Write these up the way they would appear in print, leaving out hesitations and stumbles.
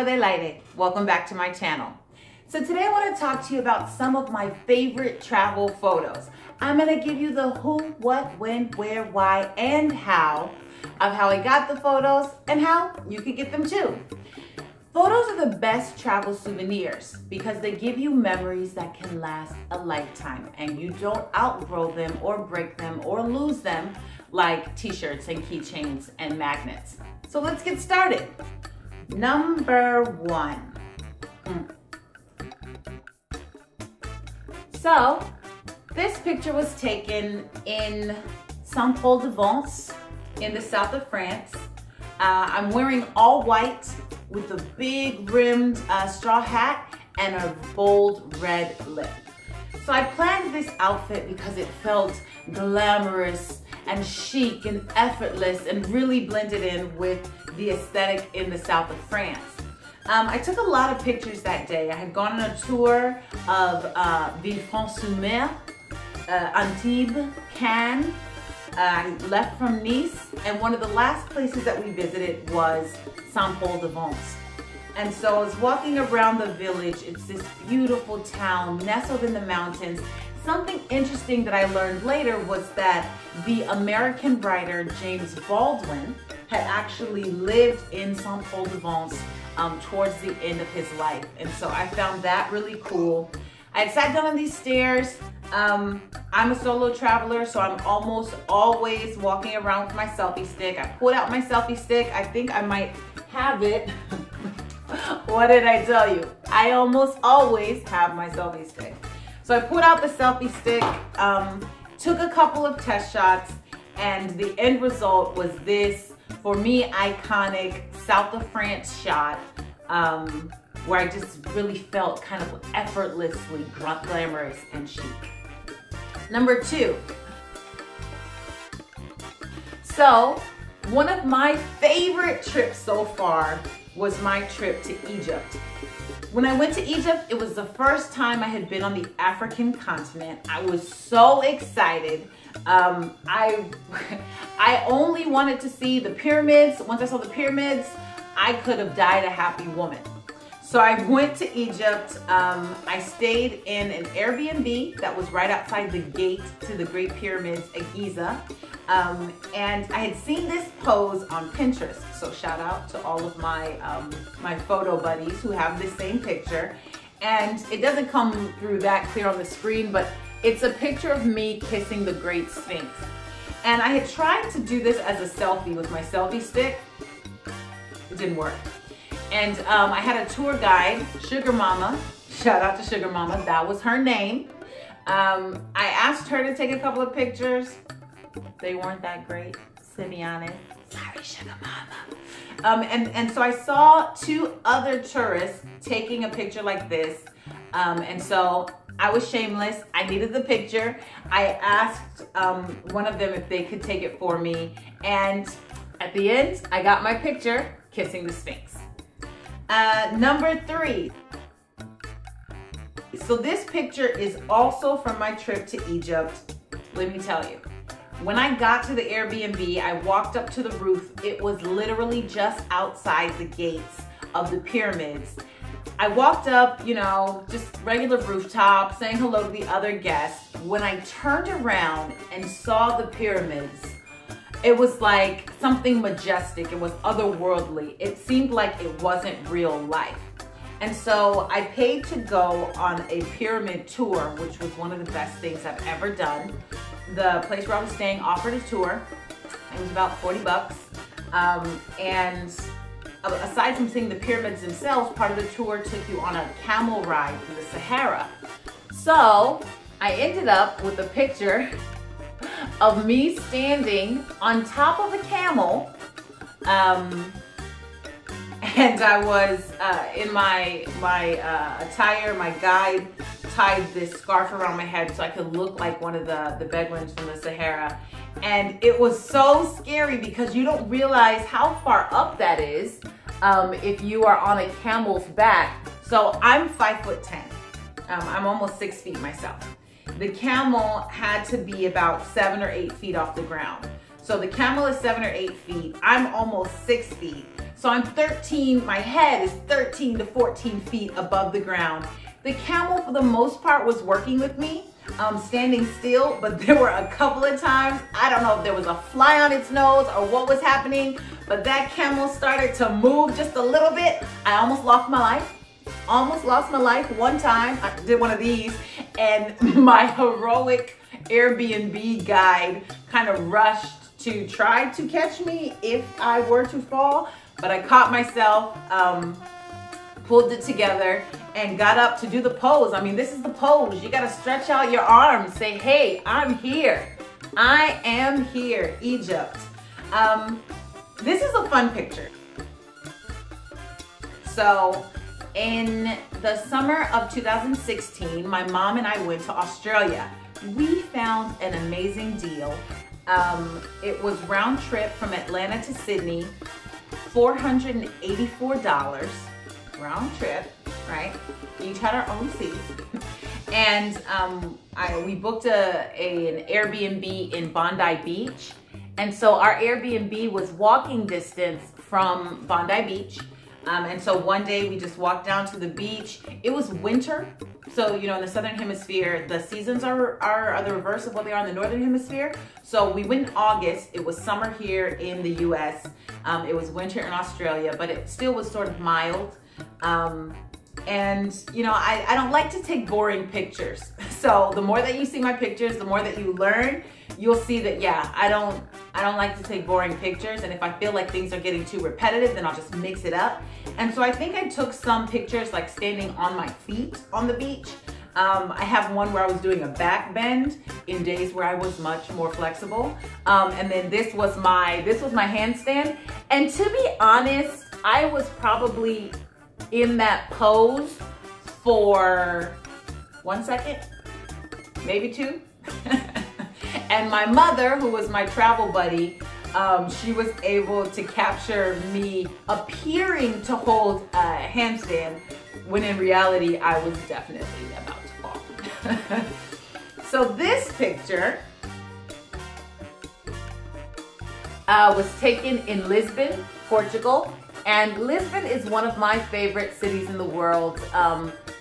Eva del Aire. Welcome back to my channel. So today I want to talk to you about some of my favorite travel photos. I'm going to give you the who, what, when, where, why, and how of how I got the photos and how you can get them too. Photos are the best travel souvenirs because they give you memories that can last a lifetime and you don't outgrow them or break them or lose them like t-shirts and keychains and magnets. So let's get started. Number one. So this picture was taken in Saint-Paul-de-Vence in the south of France. I'm wearing all white with a big rimmed straw hat and a bold red lip. So I planned this outfit because it felt glamorous and chic and effortless and really blended in with the aesthetic in the south of France. I took a lot of pictures that day. I had gone on a tour of Villefranche-sur-Mer, Antibes, Cannes. I left from Nice, and one of the last places that we visited was Saint-Paul-de-Vence. And so I was walking around the village. It's this beautiful town nestled in the mountains. Something interesting that I learned later was that the American writer James Baldwin had actually lived in Saint-Paul-de-Vence towards the end of his life. And so I found that really cool. I had sat down on these stairs. I'm a solo traveler, so I'm almost always walking around with my selfie stick. I pulled out my selfie stick. I think I might have it. What did I tell you? I almost always have my selfie stick. So I pulled out the selfie stick, took a couple of test shots, and the end result was this, for me, iconic south of France shot, where I just really felt kind of effortlessly glamorous and chic. Number two. So, one of my favorite trips so far was my trip to Egypt. When I went to Egypt, it was the first time I had been on the African continent. I was so excited. I only wanted to see the pyramids. Once I saw the pyramids, I could have died a happy woman. So I went to Egypt. I stayed in an Airbnb that was right outside the gate to the Great Pyramids at Giza. And I had seen this pose on Pinterest. So shout out to all of my, my photo buddies who have this same picture. And it doesn't come through that clear on the screen, but it's a picture of me kissing the Great Sphinx. And I had tried to do this as a selfie with my selfie stick. It didn't work. And I had a tour guide, Sugar Mama. Shout out to Sugar Mama, that was her name. I asked her to take a couple of pictures. They weren't that great, semi-honest. Sorry, Sugar Mama. And so I saw two other tourists taking a picture like this. And so I was shameless. I needed the picture. I asked one of them if they could take it for me. And at the end, I got my picture kissing the Sphinx. Number three. So this picture is also from my trip to Egypt. Let me tell you. When I got to the Airbnb, I walked up to the roof. It was literally just outside the gates of the pyramids. I walked up, you know, just regular rooftop, saying hello to the other guests. When I turned around and saw the pyramids, it was like something majestic. It was otherworldly. It seemed like it wasn't real life. And so I paid to go on a pyramid tour, which was one of the best things I've ever done. The place where I was staying offered a tour. It was about 40 bucks. And aside from seeing the pyramids themselves, part of the tour took you on a camel ride through the Sahara. So I ended up with a picture of me standing on top of a camel, and I was in my attire. My guide tied this scarf around my head so I could look like one of the Bedouins from the Sahara. And it was so scary because you don't realize how far up that is if you are on a camel's back. So I'm 5'10". I'm almost 6 feet myself. The camel had to be about 7 or 8 feet off the ground. So the camel is 7 or 8 feet. I'm almost 6 feet. So I'm 13, my head is 13 to 14 feet above the ground. The camel, for the most part, was working with me, standing still, but there were a couple of times, I don't know if there was a fly on its nose or what was happening, but that camel started to move just a little bit. I almost lost my life. Almost lost my life one time. I did one of these, and my heroic Airbnb guide kind of rushed to try to catch me if I were to fall, but I caught myself, pulled it together, and got up to do the pose. I mean, this is the pose. You gotta stretch out your arms, say, hey, I'm here. I am here, Egypt. This is a fun picture. So, in the summer of 2016, my mom and I went to Australia. We found an amazing deal. It was round trip from Atlanta to Sydney, $484 round trip, right? We each had our own seat. And we booked an Airbnb in Bondi Beach. And so our Airbnb was walking distance from Bondi Beach. And so one day we just walked down to the beach. It was winter. So, you know, in the Southern Hemisphere, the seasons are the reverse of what they are in the Northern Hemisphere. So we went in August. It was summer here in the US. It was winter in Australia, but it still was sort of mild. And, you know, I don't like to take boring pictures. So the more that you see my pictures, the more that you learn, you'll see that, yeah, I don't like to take boring pictures. And if I feel like things are getting too repetitive, then I'll just mix it up. And so I think I took some pictures like standing on my feet on the beach. I have one where I was doing a back bend in days where I was much more flexible. And then this was my handstand. And to be honest, I was probably in that pose for 1 second, maybe 2. And my mother, who was my travel buddy, she was able to capture me appearing to hold a handstand when in reality I was definitely about to fall. So this picture was taken in Lisbon, Portugal. And Lisbon is one of my favorite cities in the world.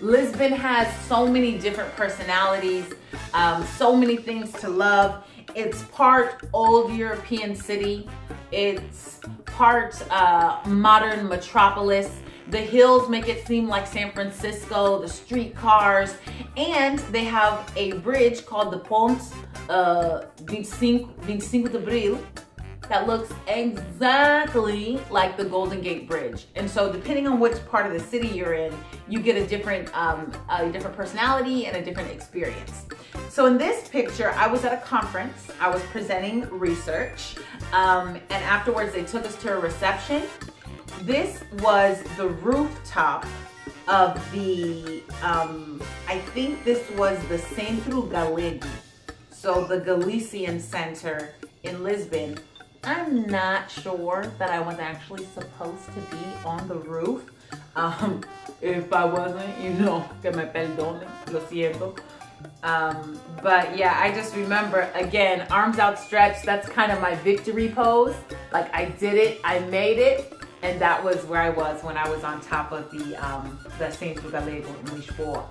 Lisbon has so many different personalities, so many things to love. It's part old European city. It's part modern metropolis. The hills make it seem like San Francisco, the streetcars, and they have a bridge called the Ponte 25 de Abril that looks exactly like the Golden Gate Bridge. And so depending on which part of the city you're in, you get a different personality and a different experience. So in this picture, I was at a conference. I was presenting research, and afterwards they took us to a reception. This was the rooftop of the, I think this was the Centro Galego, so the Galician Center in Lisbon. I'm not sure that I was actually supposed to be on the roof. If I wasn't, you know, que me perdone, lo siento. But yeah, I just remember, again, arms outstretched, that's kind of my victory pose. Like I did it, I made it, and that was where I was when I was on top of the Centro Galego in Lisbon.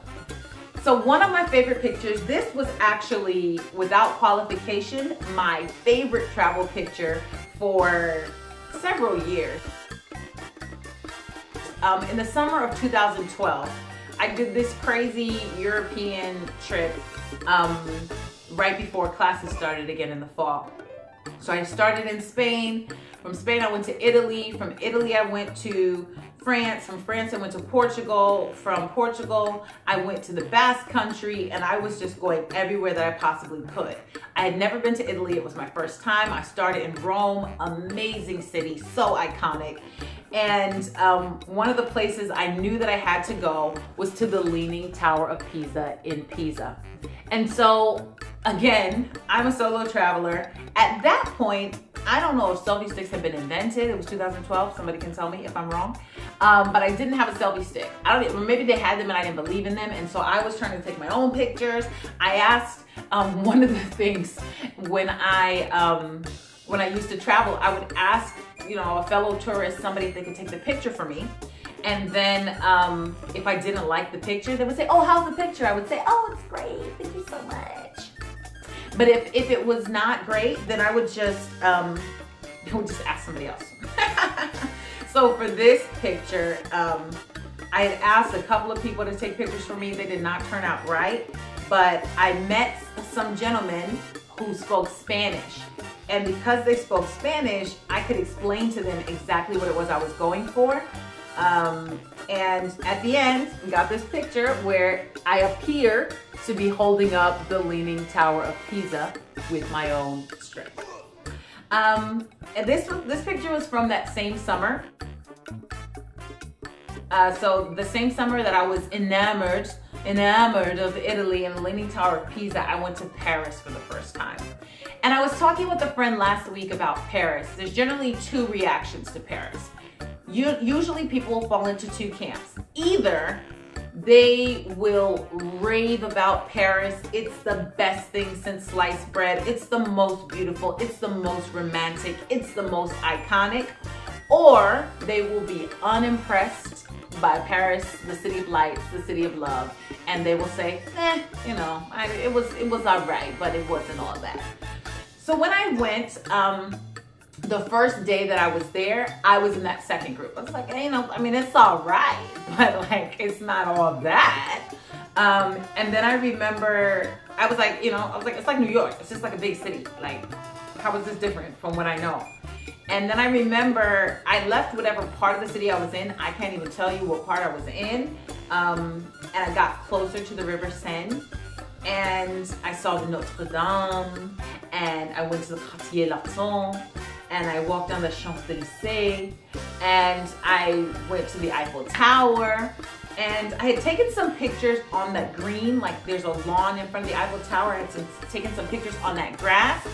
So one of my favorite pictures, this was actually, without qualification, my favorite travel picture for several years. In the summer of 2012, I did this crazy European trip right before classes started again in the fall. So I started in Spain. From Spain, I went to Italy. From Italy, I went to France. From France, I went to Portugal. From Portugal, I went to the Basque Country, and I was just going everywhere that I possibly could. I had never been to Italy. It was my first time. I started in Rome, amazing city, so iconic. And one of the places I knew that I had to go was to the Leaning Tower of Pisa in Pisa. And so, again, I'm a solo traveler. At that point, I don't know if selfie sticks had been invented. It was 2012. Somebody can tell me if I'm wrong. But I didn't have a selfie stick. Or maybe they had them and I didn't believe in them. And so I was trying to take my own pictures. I asked one of the things when I used to travel, I would ask you know, a fellow tourist, somebody, if they could take the picture for me. And then if I didn't like the picture, they would say, oh, how's the picture? I would say, oh, it's great. Thank you so much. But if it was not great, then I would just ask somebody else. So for this picture, I had asked a couple of people to take pictures for me. They did not turn out right. But I met some gentlemen who spoke Spanish. And because they spoke Spanish, I could explain to them exactly what it was I was going for. And at the end, we got this picture where I appear to be holding up the Leaning Tower of Pisa with my own strength. And this picture was from that same summer. So the same summer that I was enamored of Italy and the Leaning Tower of Pisa, I went to Paris for the first time. And I was talking with a friend last week about Paris. There's generally two reactions to Paris. Usually people fall into two camps. Either they will rave about Paris. It's the best thing since sliced bread. It's the most beautiful. It's the most romantic. It's the most iconic. Or they will be unimpressed by Paris, the city of lights, the city of love, and they will say, you know, it was all right, but it wasn't all that. So when I went, the first day that I was there, I was in that second group. I was like, hey, you know, I mean, it's all right, but like, it's not all that. And then I remember, I was like, you know, I was like, it's like New York. It's just like a big city. Like, how is this different from what I know? And then I remember I left whatever part of the city I was in. I can't even tell you what part I was in. And I got closer to the River Seine. And I saw the Notre Dame. And I went to the Quartier Latin. And I walked down the Champs-Élysées. And I went to the Eiffel Tower. And I had taken some pictures on that green. Like there's a lawn in front of the Eiffel Tower. I had taken some pictures on that grass.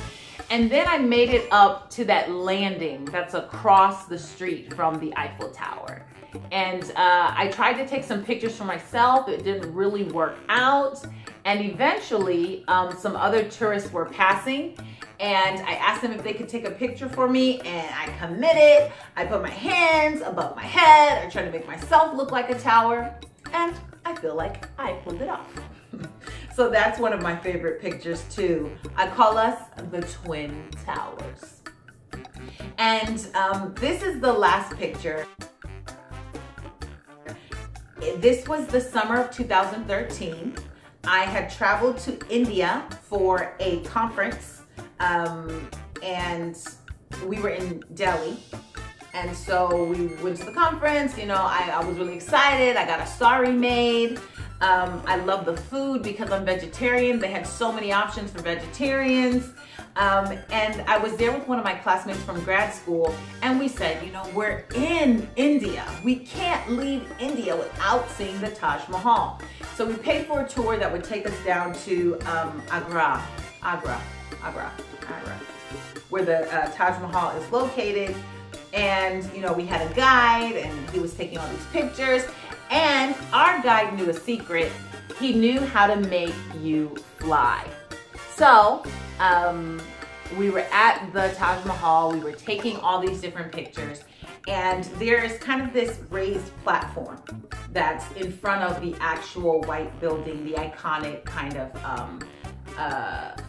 And then I made it up to that landing that's across the street from the Eiffel Tower. And I tried to take some pictures for myself. It didn't really work out. And eventually, some other tourists were passing. And I asked them if they could take a picture for me. And I committed. I put my hands above my head. I tried to make myself look like a tower. And I feel like I pulled it off. So that's one of my favorite pictures too. I call us the Twin Towers. And this is the last picture. This was the summer of 2013. I had traveled to India for a conference and we were in Delhi. And so we went to the conference, you know, I was really excited. I got a sari made. I love the food because I'm vegetarian. They had so many options for vegetarians. And I was there with one of my classmates from grad school, and we said, you know, we're in India. We can't leave India without seeing the Taj Mahal. So we paid for a tour that would take us down to Agra, where the Taj Mahal is located. And, you know, we had a guide and he was taking all these pictures. And our guide knew a secret. He knew how to make you fly. So we were at the Taj Mahal. We were taking all these different pictures. And there's kind of this raised platform that's in front of the actual white building, the iconic kind of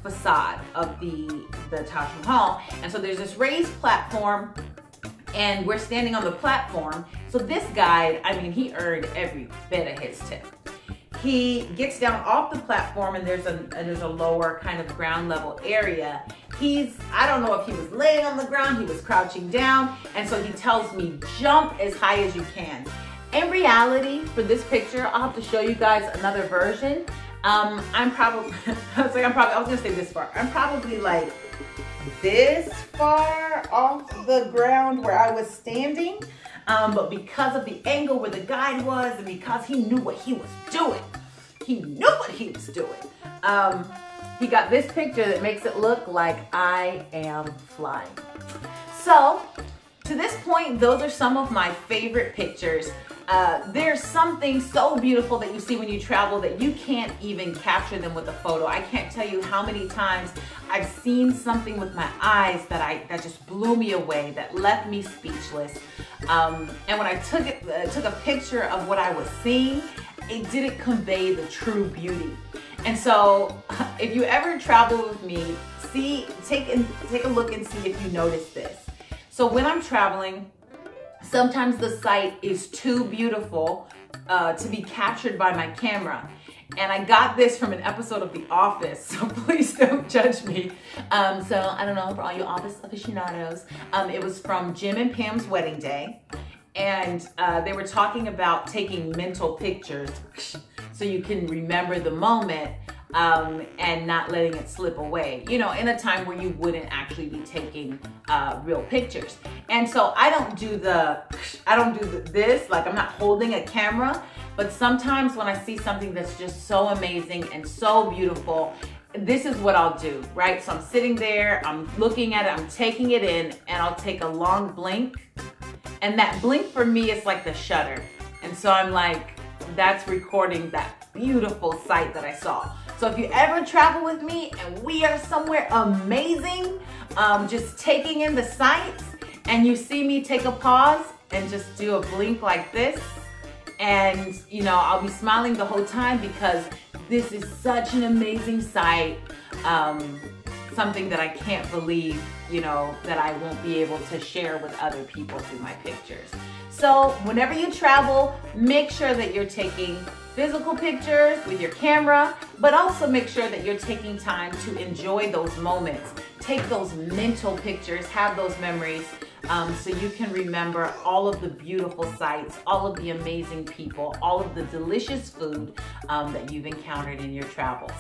facade of the Taj Mahal. And so there's this raised platform. And we're standing on the platform. So this guide, I mean, he earned every bit of his tip. He gets down off the platform and there's a lower kind of ground level area. I don't know if he was laying on the ground, he was crouching down. And so he tells me, jump as high as you can. In reality, for this picture, I'll have to show you guys another version. I was gonna say this far. I'm probably like this far off the ground where I was standing, but because of the angle where the guide was and because he knew what he was doing, he got this picture that makes it look like I am flying. So to this point, those are some of my favorite pictures. there's something so beautiful that you see when you travel that you can't even capture them with a photo. I can't tell you how many times I've seen something with my eyes that just blew me away, that left me speechless. And when I took a picture of what I was seeing, it didn't convey the true beauty. And so if you ever travel with me, take a look and see if you notice this. So when I'm traveling, sometimes the sight is too beautiful to be captured by my camera. And I got this from an episode of The Office, so please don't judge me. So I don't know, for all you Office aficionados, it was from Jim and Pam's wedding day. And they were talking about taking mental pictures so you can remember the moment and not letting it slip away, you know, in a time where you wouldn't actually be taking real pictures. And so I don't do this, like I'm not holding a camera, but sometimes when I see something that's just so amazing and so beautiful, this is what I'll do, right? So I'm sitting there, I'm looking at it, I'm taking it in, and I'll take a long blink. And that blink for me is like the shutter. And so I'm like, that's recording that beautiful sight that I saw. So if you ever travel with me and we are somewhere amazing, just taking in the sights, and you see me take a pause and just do a blink like this, and you know, I'll be smiling the whole time because this is such an amazing sight, something that I can't believe, you know, that I won't be able to share with other people through my pictures. So whenever you travel, make sure that you're taking physical pictures with your camera, but also make sure that you're taking time to enjoy those moments. Take those mental pictures, have those memories, so you can remember all of the beautiful sights, all of the amazing people, all of the delicious food that you've encountered in your travels.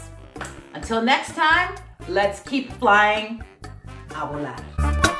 Until next time, let's keep flying. A volar.